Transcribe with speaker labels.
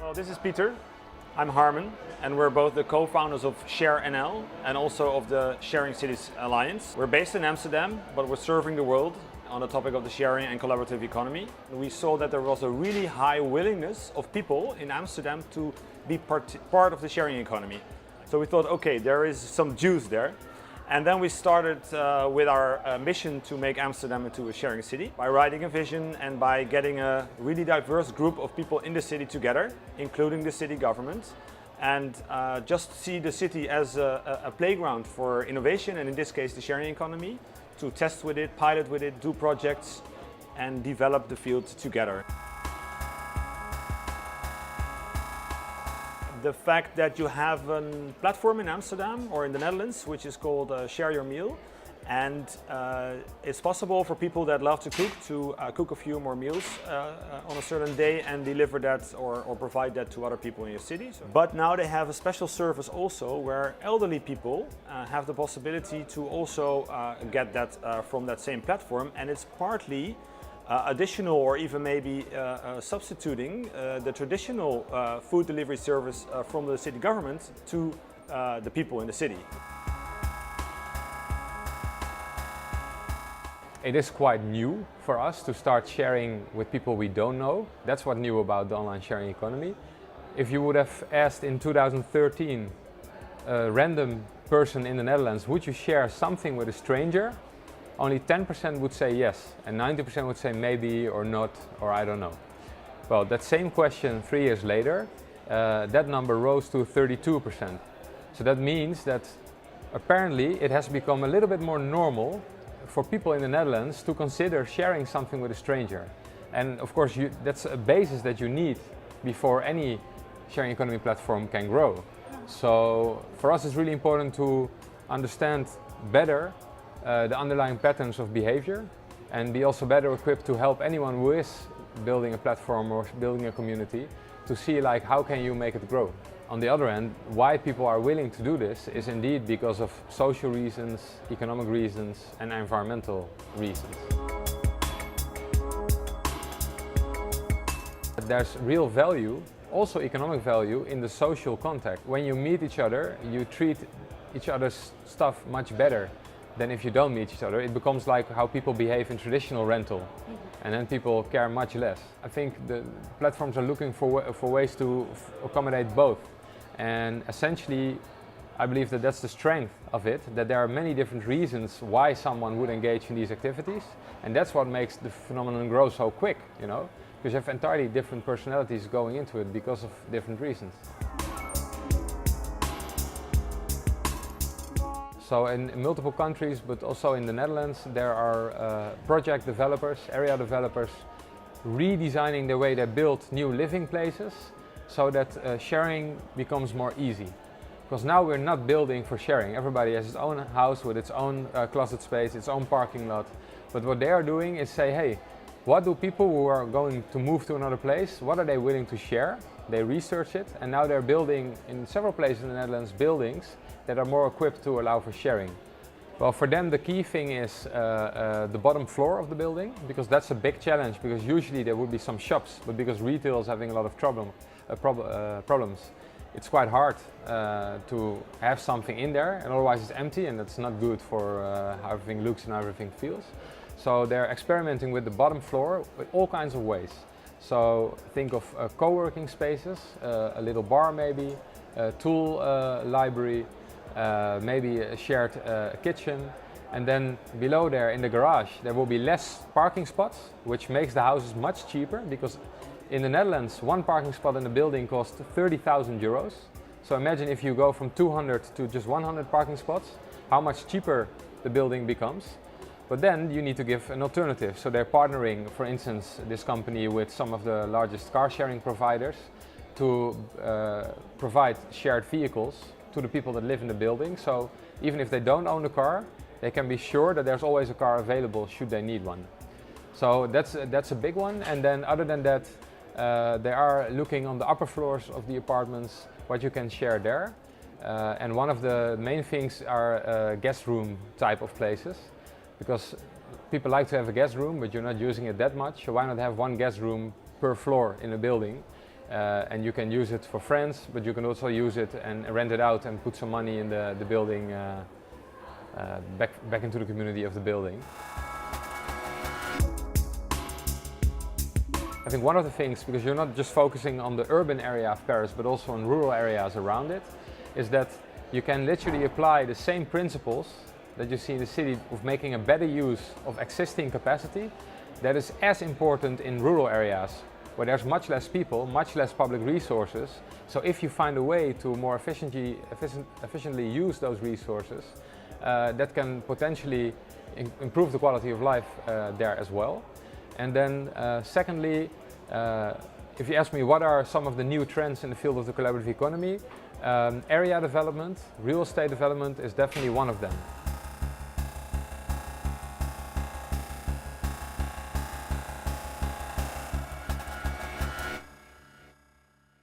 Speaker 1: Well, this is Pieter. I'm Harmen, and we're both the co-founders of ShareNL and also of the Sharing Cities Alliance. We're based in Amsterdam, but we're serving the world on the topic of the sharing and collaborative economy. We saw that there was a really high willingness of people in Amsterdam to be part of the sharing economy. So we thought, okay, there is some juice there. And then we started with our mission to make Amsterdam into a sharing city by writing a vision and by getting a really diverse group of people in the city together, including the city government, and just see the city as a playground for innovation, and in this case the sharing economy, to test with it, pilot with it, do projects and develop the field together. The fact that you have a platform in Amsterdam or in the Netherlands which is called Share Your Meal, and it's possible for people that love to cook a few more meals on a certain day and deliver that or provide that to other people in your city. But now they have a special service also where elderly people have the possibility to also get that from that same platform, and it's partly additional or even maybe substituting the traditional food delivery service from the city government to the people in the city.
Speaker 2: It is quite new for us to start sharing with people we don't know. That's what's new about the online sharing economy. If you would have asked in 2013 a random person in the Netherlands, would you share something with a stranger? Only 10% would say yes, and 90% would say maybe or not, or I don't know. Well, that same question 3 years later, that number rose to 32%. So that means that apparently it has become a little bit more normal for people in the Netherlands to consider sharing something with a stranger. And of course, that's a basis that you need before any sharing economy platform can grow. So for us, it's really important to understand better the underlying patterns of behavior and be also better equipped to help anyone who is building a platform or building a community to see like how can you make it grow. On the other hand, why people are willing to do this is indeed because of social reasons, economic reasons and environmental reasons. There's real value, also economic value, in the social contact. When you meet each other, you treat each other's stuff much better than if you don't meet each other. It becomes like how people behave in traditional rental, and then people care much less. I think the platforms are looking for ways to accommodate both, and essentially I believe that that's the strength of it, that there are many different reasons why someone would engage in these activities, and that's what makes the phenomenon grow so quick, you know, because you have entirely different personalities going into it because of different reasons. So in multiple countries, but also in the Netherlands, there are project developers, area developers, redesigning the way they build new living places so that sharing becomes more easy. Because now we're not building for sharing. Everybody has its own house with its own closet space, its own parking lot. But what they are doing is say, hey, what do people who are going to move to another place, what are they willing to share? They research it, and now they're building in several places in the Netherlands buildings that are more equipped to allow for sharing. Well, for them the key thing is the bottom floor of the building, because that's a big challenge, because usually there would be some shops, but because retail is having a lot of problems, it's quite hard to have something in there, and otherwise it's empty, and that's not good for how everything looks and how everything feels. So they're experimenting with the bottom floor with all kinds of ways. So think of co-working spaces, a little bar maybe, a tool library, maybe a shared kitchen, and then below there in the garage there will be less parking spots, which makes the houses much cheaper, because in the Netherlands one parking spot in the building costs 30,000 euros. So imagine if you go from 200 to just 100 parking spots, how much cheaper the building becomes. But then you need to give an alternative. So they're partnering, for instance, this company with some of the largest car sharing providers to provide shared vehicles to the people that live in the building. So even if they don't own a car, they can be sure that there's always a car available should they need one. So that's a big one. And then other than that, they are looking on the upper floors of the apartments what you can share there. And one of the main things are guest room type of places, because people like to have a guest room, but you're not using it that much. So why not have one guest room per floor in a building? and you can use it for friends, but you can also use it and rent it out and put some money in the building back into the community of the building. I think one of the things, because you're not just focusing on the urban area of Paris, but also on rural areas around it, is that you can literally apply the same principles that you see in the city of making a better use of existing capacity that is as important in rural areas where there's much less people, much less public resources. So if you find a way to more efficiently use those resources, that can potentially improve the quality of life there as well. And then secondly, if you ask me what are some of the new trends in the field of the collaborative economy, area development, real estate development is definitely one of them.